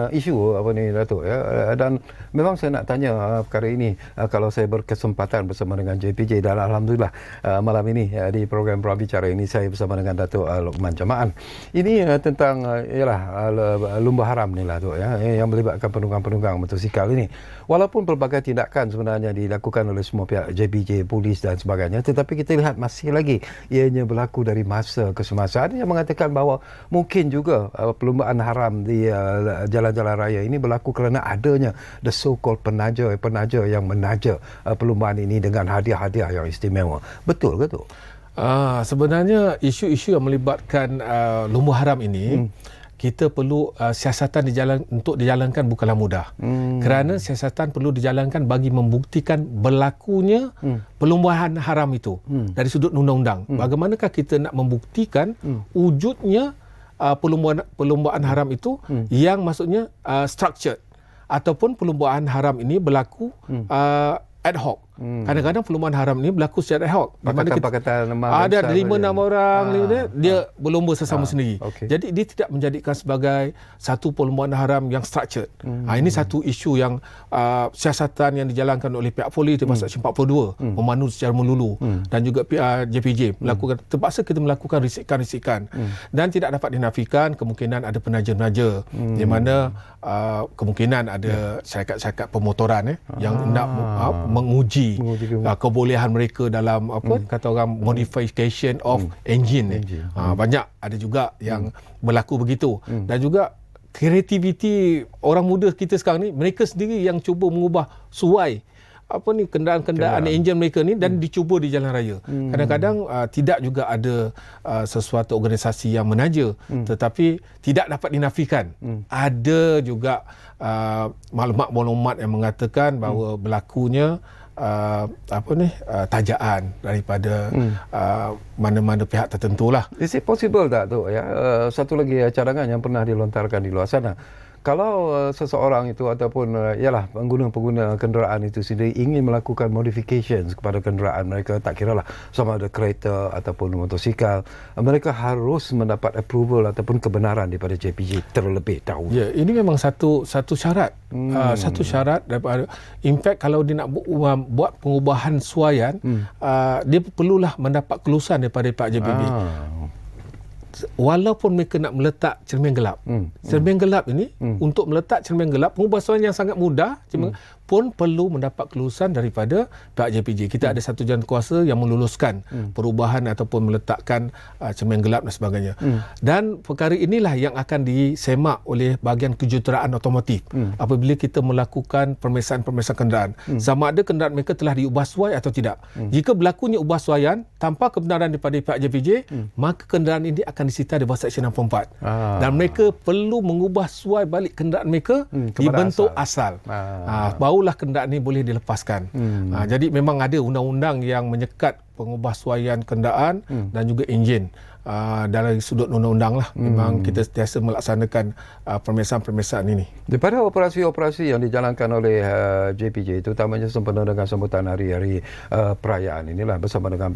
isu Datuk ya, dan memang saya nak tanya perkara ini kalau saya berkesempatan bersama dengan JPJ, dan alhamdulillah malam ini di program Ruang Bicara ini saya bersama dengan Datuk Luqman Jamaan. Ini tentang lumba haram ni lah Datuk ya, yang melibatkan penunggang-penunggang motosikal ini. Walaupun pelbagai tindakan sebenarnya dilakukan oleh semua pihak, JPJ, polis dan sebagainya, tetapi kita lihat masih lagi ianya berlaku dari masa ke semasa. Ada yang mengatakan bahawa mungkin juga perlumbaan haram di jalan-jalan raya ini berlaku kerana adanya the so-called penaja yang menaja perlumbaan ini dengan hadiah-hadiah yang istimewa. Betul ke tu? Sebenarnya isu-isu yang melibatkan lumba haram ini kita perlu siasatan untuk dijalankan bukanlah mudah. Kerana siasatan perlu dijalankan bagi membuktikan berlakunya perlumbaan haram itu dari sudut undang-undang. Bagaimanakah kita nak membuktikan wujudnya perlumbaan haram itu yang maksudnya structured, ataupun perlumbaan haram ini berlaku ad hoc. Kadang-kadang perlumbaan haram ini berlaku secara ad hoc. Ada 5-6 orang dia berlumba sesama sendiri. Jadi dia tidak menjadikan sebagai satu perlumbaan haram yang structured. Ini satu isu yang siasatan yang dijalankan oleh pihak polis di Seksyen 42 memandu secara melulu, dan juga pihak JPJ terpaksa kita melakukan risikan-risikan, dan tidak dapat dinafikan kemungkinan ada penaja-penaja di mana kemungkinan ada syarikat-syarikat pemotoran yang hendak menguji kebolehan mereka dalam kata orang modification of engine. Banyak ada juga yang berlaku begitu. Dan juga kreativiti orang muda kita sekarang ni, mereka sendiri yang cuba mengubah suai kenderaan enjin mereka ni dan dicuba di jalan raya. Kadang-kadang tidak juga ada sesuatu organisasi yang menaja, tetapi tidak dapat dinafikan. Ada juga maklumat-maklumat yang mengatakan bahawa berlakunya tajaan daripada mana-mana pihak tertentu lah. Is it possible tak tu ya? Satu lagi cadangan yang pernah dilontarkan di luar sana. Kalau seseorang itu ataupun pengguna-pengguna kenderaan itu sendiri ingin melakukan modifications kepada kenderaan mereka, tak kiralah sama ada kereta ataupun motosikal, mereka harus mendapat approval ataupun kebenaran daripada JPJ terlebih dahulu. Ya, ini memang satu syarat. Satu syarat daripada, in fact kalau dia nak buat pengubahan suaian, dia perlulah mendapat kelulusan daripada Pak JPJ. Walaupun mereka nak meletak cermin gelap, cermin gelap ini untuk meletak cermin gelap, pengubahan yang sangat mudah, pun perlu mendapat kelulusan daripada pihak JPJ. Kita ada satu jawatankuasa yang meluluskan perubahan ataupun meletakkan cermin gelap dan sebagainya. Dan perkara inilah yang akan disemak oleh bahagian kejuruteraan otomotif apabila kita melakukan pemeriksaan-pemeriksaan kenderaan, sama ada kenderaan mereka telah diubah suai atau tidak. Jika berlakunya ubah suaian tanpa kebenaran daripada pihak JPJ, maka kenderaan ini akan disita di bawah Seksyen 64. Dan mereka perlu mengubah suai balik kenderaan mereka di bentuk asal. Barulah kenderaan ini boleh dilepaskan. Jadi memang ada undang-undang yang menyekat pengubah suaian kenderaan dan juga enjin. Dari sudut undang-undang lah, memang kita sentiasa melaksanakan pemeriksaan-pemeriksaan ini. Daripada operasi-operasi yang dijalankan oleh JPJ, terutamanya sempena dengan sambutan hari-hari perayaan inilah bersama dengan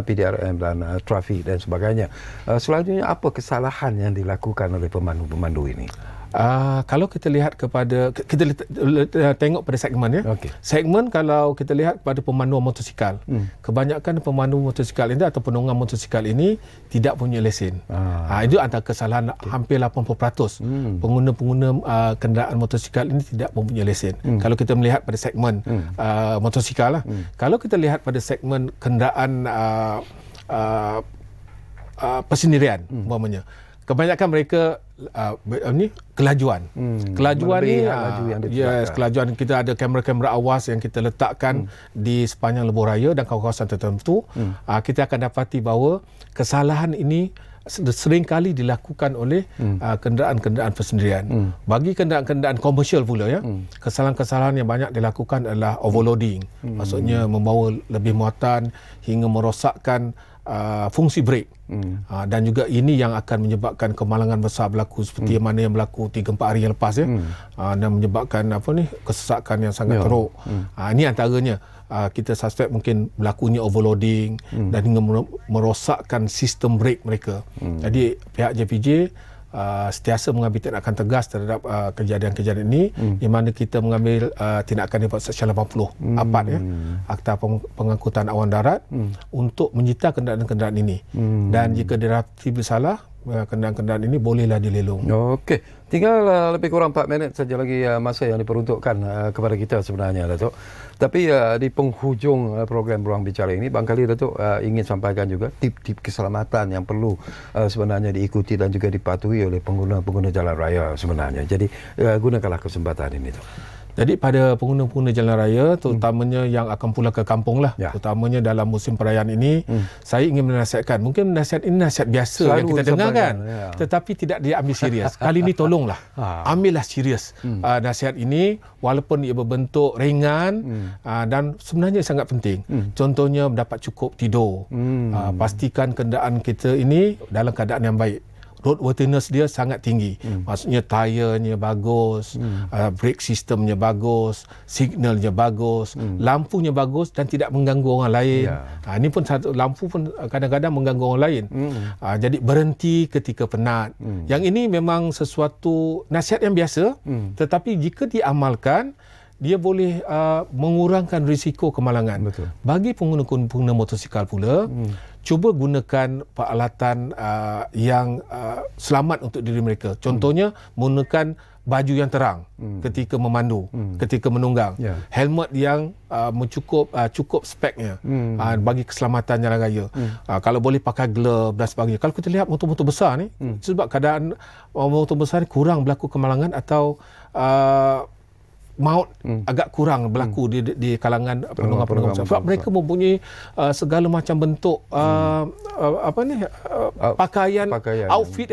PDRM dan trafik dan sebagainya, selanjutnya apa kesalahan yang dilakukan oleh pemandu-pemandu ini? Kalau kita lihat kepada, kita tengok pada segmen ya. Segmen kalau kita lihat kepada pemandu motosikal, kebanyakan pemandu motosikal ini atau penunggang motosikal ini tidak punya lesen. Itu antara kesalahan hampir 80%. Pengguna-pengguna kenderaan motosikal ini tidak mempunyai lesen. Kalau kita melihat pada segmen motosikal lah. Kalau kita lihat pada segmen kenderaan persendirian umpamanya, kebanyakan mereka kelajuan. Kelajuan ni kelajuan kita ada kamera-kamera awas yang kita letakkan di sepanjang lebuh raya dan kawasan tertentu. Kita akan dapati bahawa kesalahan ini sering kali dilakukan oleh kenderaan-kenderaan persendirian. Bagi kenderaan-kenderaan komersial pula kesalahan-kesalahan yang banyak dilakukan adalah overloading. Maksudnya membawa lebih muatan hingga merosakkan fungsi brek. Dan juga ini yang akan menyebabkan kemalangan besar berlaku seperti mana yang berlaku 3-4 hari yang lepas dan menyebabkan kesesakan yang sangat teruk. Ini antaranya. Kita suspek mungkin berlakunya overloading dan hingga merosakkan sistem brek mereka. Jadi pihak JPJ sentiasa mengambil tindakan tegas terhadap kejadian-kejadian ini, di mana kita mengambil tindakan daripada Seksyen 80 APAD Akta Pengangkutan Awan Darat untuk menyita kenderaan-kenderaan ini. Dan jika didapati bersalah, kenderaan-kenderaan ini bolehlah dilelong. Okey. Tinggal lebih kurang 4 minit saja lagi masa yang diperuntukkan kepada kita sebenarnya, Datuk. Tapi di penghujung program Ruang Bicara ini, barangkali Datuk ingin sampaikan juga tip-tip keselamatan yang perlu sebenarnya diikuti dan juga dipatuhi oleh pengguna-pengguna jalan raya sebenarnya. Jadi gunakanlah kesempatan ini, Datuk. Jadi pada pengguna-pengguna jalan raya, terutamanya yang akan pulang ke kampung lah, terutamanya dalam musim perayaan ini, saya ingin menasihatkan, mungkin nasihat ini nasihat biasa selalu yang kita dengar kan, tetapi tidak diambil serius. Kali ini tolonglah, ambillah serius nasihat ini, walaupun ia berbentuk ringan dan sebenarnya sangat penting. Contohnya mendapat cukup tidur, pastikan kenderaan kita ini dalam keadaan yang baik. Roadworthiness dia sangat tinggi. Maksudnya tayarnya bagus, brake systemnya bagus, signalnya bagus, lampunya bagus dan tidak mengganggu orang lain. Ini pun satu, lampu pun kadang-kadang mengganggu orang lain. Jadi berhenti ketika penat. Yang ini memang sesuatu nasihat yang biasa, tetapi jika diamalkan, dia boleh mengurangkan risiko kemalangan. Betul. Bagi pengguna motosikal pula, cuba gunakan peralatan yang selamat untuk diri mereka. Contohnya, menggunakan baju yang terang ketika memandu, ketika menunggang. Helmet yang cukup speknya bagi keselamatan jalan raya. Kalau boleh pakai glove dan sebagainya. Kalau kita lihat motor-motor besar ni, sebab keadaan motor besar ni kurang berlaku kemalangan atau maut agak kurang berlaku di kalangan penunggang-penunggang besar. Sebab mereka mempunyai segala macam bentuk pakaian outfit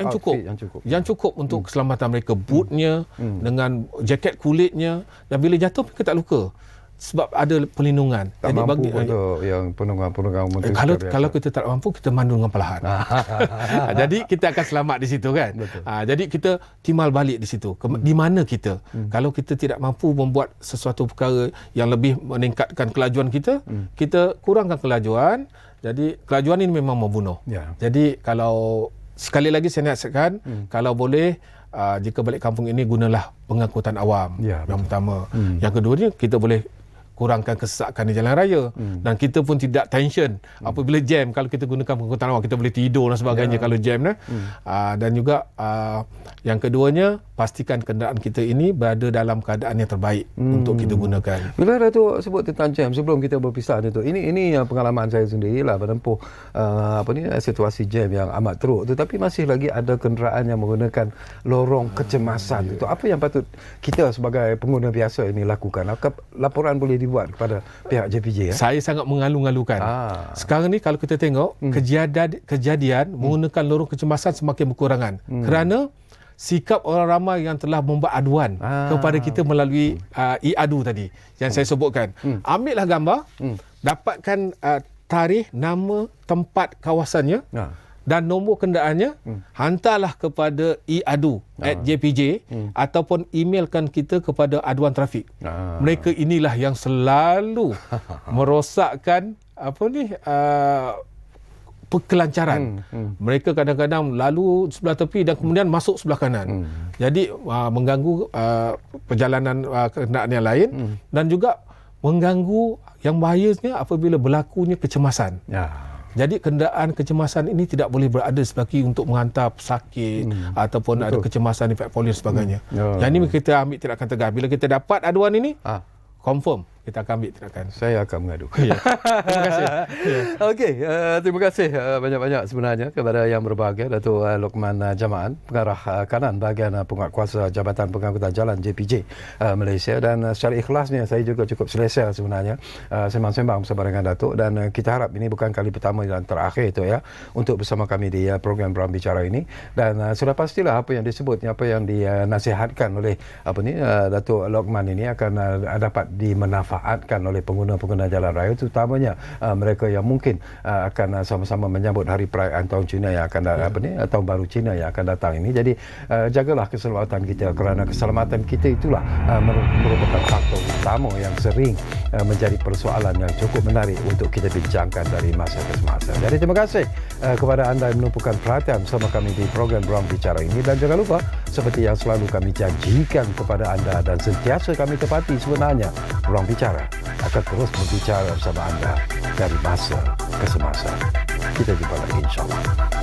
yang cukup untuk keselamatan mereka. Bootnya dengan jaket kulitnya, dan bila jatuh mereka tak luka sebab ada perlindungan. Tak jadi mampu untuk yang penunggang kalau kita tak mampu, kita mandu dengan perlahan. Jadi kita akan selamat di situ kan. Jadi kita timbal balik di situ. Di mana kita? Kalau kita tidak mampu membuat sesuatu perkara yang lebih meningkatkan kelajuan kita, kita kurangkan kelajuan. Jadi kelajuan ini memang membunuh. Jadi kalau sekali lagi saya nasihatkan, kalau boleh jika balik kampung ini, gunalah pengangkutan awam yang pertama. Yang keduanya, kita boleh kurangkan kesesakan di jalan raya. Dan kita pun tidak tension apabila jam. Kalau kita gunakan pengangkutan awam, kita boleh tidur dan sebagainya kalau jam. Dan juga yang keduanya, pastikan kenderaan kita ini berada dalam keadaan yang terbaik untuk kita gunakan. Bila Datuk sebut tentang jam, sebelum kita berpisah Datuk, ini pengalaman saya sendirilah menempuh situasi jam yang amat teruk, tetapi masih lagi ada kenderaan yang menggunakan lorong kecemasan. Itu apa yang patut kita sebagai pengguna biasa ini lakukan? Apakah laporan boleh dibuat kepada pihak JPJ? Saya sangat mengalu-alukan. Sekarang ni kalau kita tengok kejadian menggunakan lorong kecemasan semakin berkurangan kerana sikap orang ramai yang telah membuat aduan kepada kita melalui e-adu tadi yang saya sebutkan. Ambillah gambar, dapatkan tarikh, nama, tempat kawasannya dan nombor kenderaannya, hantarlah kepada e-adu @jpj ataupun emailkan kita kepada aduan trafik. Mereka inilah yang selalu merosakkan kelancaran. Mereka kadang-kadang lalu sebelah tepi dan kemudian masuk sebelah kanan. Jadi mengganggu perjalanan kenderaan yang lain dan juga mengganggu yang bahayanya apabila berlakunya kecemasan. Jadi kenderaan kecemasan ini tidak boleh berada sebagai untuk menghantar pesakit ataupun ada kecemasan infek polio dan sebagainya. Yang ini kita ambil tindakan tegas. Bila kita dapat aduan ini, confirm kita akan ambil tindakan. Saya akan mengadu. Ya. Terima kasih. Okey, terima kasih banyak-banyak sebenarnya kepada yang berbahagia, Datuk Lokman Jamaan, pengarah kanan bahagian penguatkuasa Jabatan Pengangkutan Jalan JPJ Malaysia, dan secara ikhlasnya saya juga cukup selesa sebenarnya sembang-sembang bersama dengan Datuk, dan kita harap ini bukan kali pertama dan terakhir itu ya untuk bersama kami di program Beruang Bicara ini, dan sudah pastilah apa yang disebut, apa yang dinasihatkan oleh Datuk Lokman ini akan dapat dimanfaatkan oleh pengguna-pengguna jalan raya, terutamanya mereka yang mungkin akan sama-sama menyambut hari perayaan tahun Cina yang akan tahun baru Cina yang akan datang ini. Jadi jagalah keselamatan kita, kerana keselamatan kita itulah merupakan faktor utama yang sering menjadi persoalan yang cukup menarik untuk kita bincangkan dari masa ke semasa. Jadi terima kasih kepada anda yang menumpukan perhatian bersama kami di program Beruang Bicara ini, dan jangan lupa seperti yang selalu kami janjikan kepada anda dan sentiasa kami tepati, sebenarnya Beruang Bicara akan terus berbicara bersama anda dari masa ke semasa. Kita jumpa lagi, insyaAllah.